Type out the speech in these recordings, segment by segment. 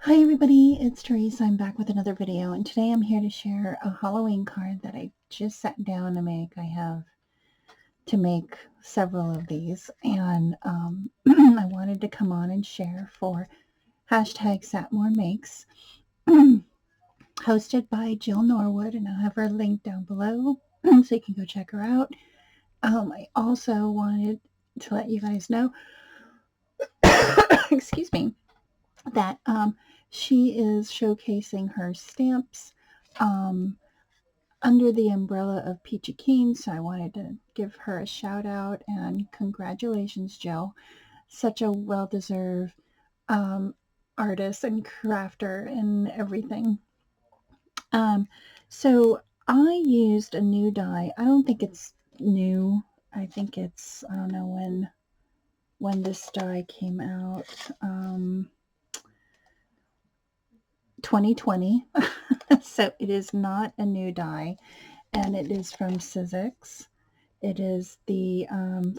Hi everybody, it's Tereese. I'm back with another video, and today I'm here to share a Halloween card that I just sat down to make. I have to make several of these, and I wanted to come on and share for hashtag #SatMoreMakes, hosted by Jill Norwood, and I'll have her link down below so you can go check her out. I also wanted to let you guys know, excuse me, that she is showcasing her stamps um, under the umbrella of Peachy Keen. So I wanted to give her a shout out and congratulations, Jill. Such a well deserved um, artist and crafter and everything. Um, so I used a new die. I don't think it's new. I think it's, I don't know when this die came out. 2020. So it is not a new die, and it is from Sizzix. It is the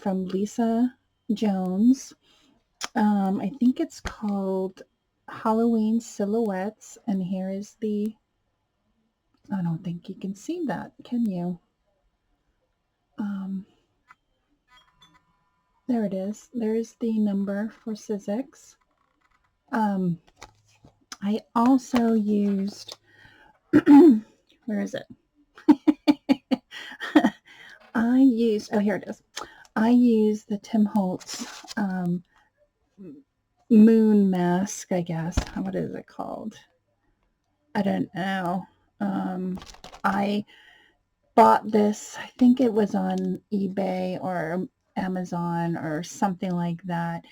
from Lisa Jones. I think it's called Halloween Silhouettes, and here is the. I don't think you can see that, can you? Um, there it is. There's the number for Sizzix. Um, I also used. Where is it? I used. Oh, here it is. I used the Tim Holtz moon mask, I guess. What is it called? I don't know. I bought this, I think it was on eBay or Amazon or something like that,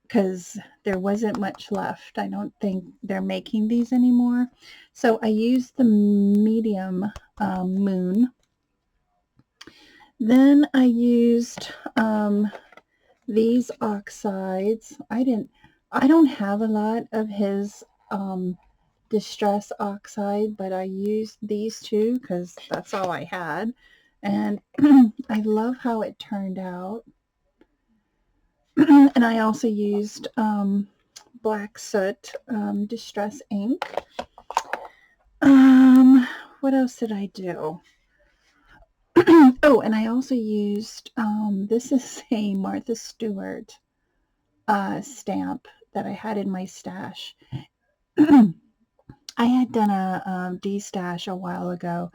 because there wasn't much left. I don't think they're making these anymore. So I used the medium moon. Then I used these oxides. I don't have a lot of his distress oxide, but I used these two because that's all I had. And I love how it turned out. And I also used black soot distress ink. What else did I do? Oh, and I also used, this is a Martha Stewart stamp that I had in my stash. I had done a de-stash a while ago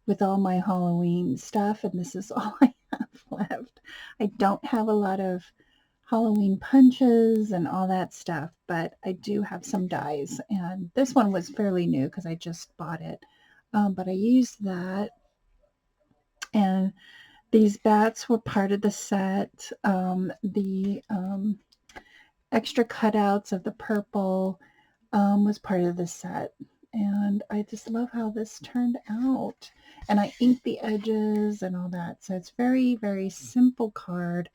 with all my Halloween stuff, and this is all I have left. I don't have a lot of Halloween punches and all that stuff, but I do have some dies, and this one was fairly new because I just bought it. But I used that, and these bats were part of the set. The extra cutouts of the purple was part of the set. And I just love how this turned out. And I inked the edges and all that. So it's very, very simple card,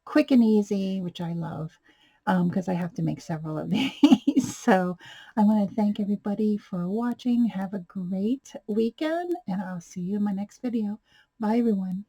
quick and easy, which I love because I have to make several of these. So I want to thank everybody for watching. Have a great weekend, and I'll see you in my next video. Bye, everyone.